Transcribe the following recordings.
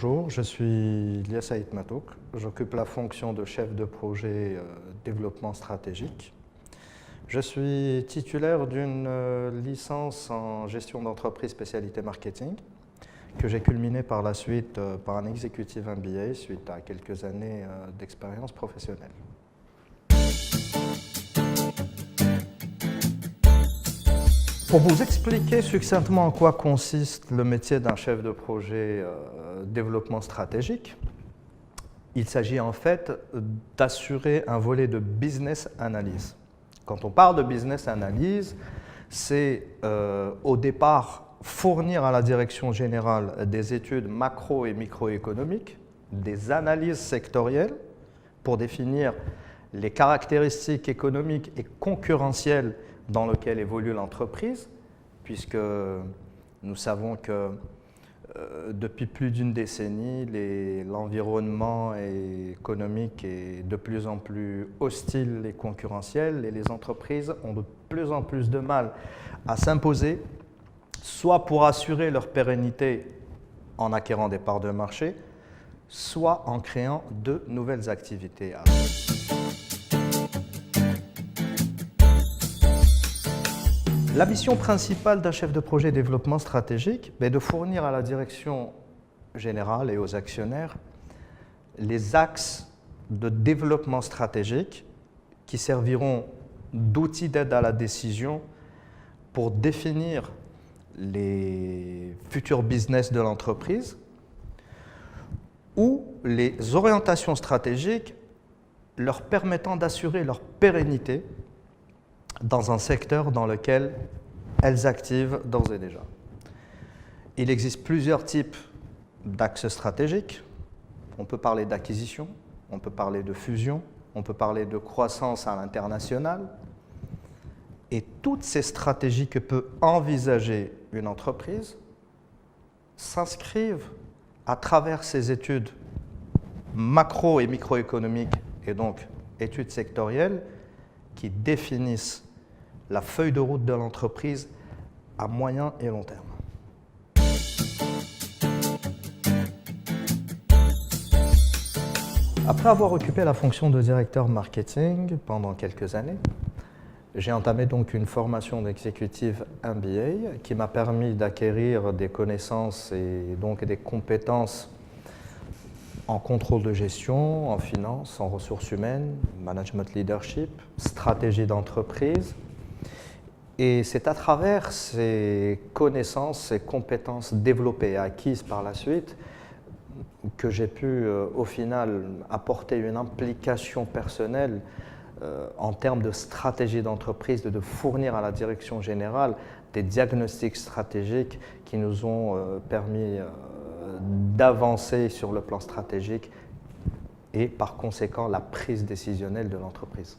Bonjour, je suis Ilyas Aït Matouk. J'occupe la fonction de chef de projet développement stratégique. Je suis titulaire d'une licence en gestion d'entreprise spécialité marketing que j'ai culminée par la suite par un executive MBA suite à quelques années d'expérience professionnelle. Pour vous expliquer succinctement en quoi consiste le métier d'un chef de projet développement stratégique, il s'agit en fait d'assurer un volet de business analyse. Quand on parle de business analyse, c'est au départ fournir à la direction générale des études macro et microéconomiques, des analyses sectorielles pour définir les caractéristiques économiques et concurrentielles dans lesquelles évolue l'entreprise, puisque nous savons que depuis plus d'une décennie, l'environnement économique est de plus en plus hostile et concurrentiel et les entreprises ont de plus en plus de mal à s'imposer, soit pour assurer leur pérennité en acquérant des parts de marché, soit en créant de nouvelles activités. La mission principale d'un chef de projet développement stratégique est de fournir à la direction générale et aux actionnaires les axes de développement stratégique qui serviront d'outils d'aide à la décision pour définir les futurs business de l'entreprise ou les orientations stratégiques leur permettant d'assurer leur pérennité dans un secteur dans lequel elles activent d'ores et déjà. Il existe plusieurs types d'axes stratégiques. On peut parler d'acquisition, on peut parler de fusion, on peut parler de croissance à l'international. Et toutes ces stratégies que peut envisager une entreprise s'inscrivent à travers ces études macro et microéconomiques et donc études sectorielles qui définissent la feuille de route de l'entreprise à moyen et long terme. Après avoir occupé la fonction de directeur marketing pendant quelques années, j'ai entamé donc une formation d'exécutive MBA qui m'a permis d'acquérir des connaissances et donc des compétences en contrôle de gestion, en finance, en ressources humaines, management leadership, stratégie d'entreprise. Et c'est à travers ces connaissances, ces compétences développées et acquises par la suite que j'ai pu au final apporter une implication personnelle en termes de stratégie d'entreprise, de fournir à la direction générale des diagnostics stratégiques qui nous ont permis d'avancer sur le plan stratégique et par conséquent la prise décisionnelle de l'entreprise.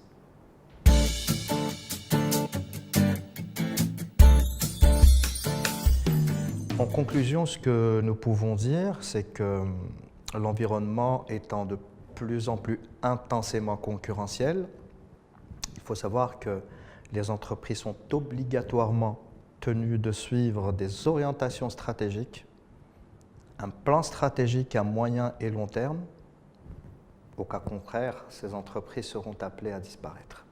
En conclusion, ce que nous pouvons dire, c'est que l'environnement étant de plus en plus intensément concurrentiel, il faut savoir que les entreprises sont obligatoirement tenues de suivre des orientations stratégiques, un plan stratégique à moyen et long terme. Au cas contraire, ces entreprises seront appelées à disparaître.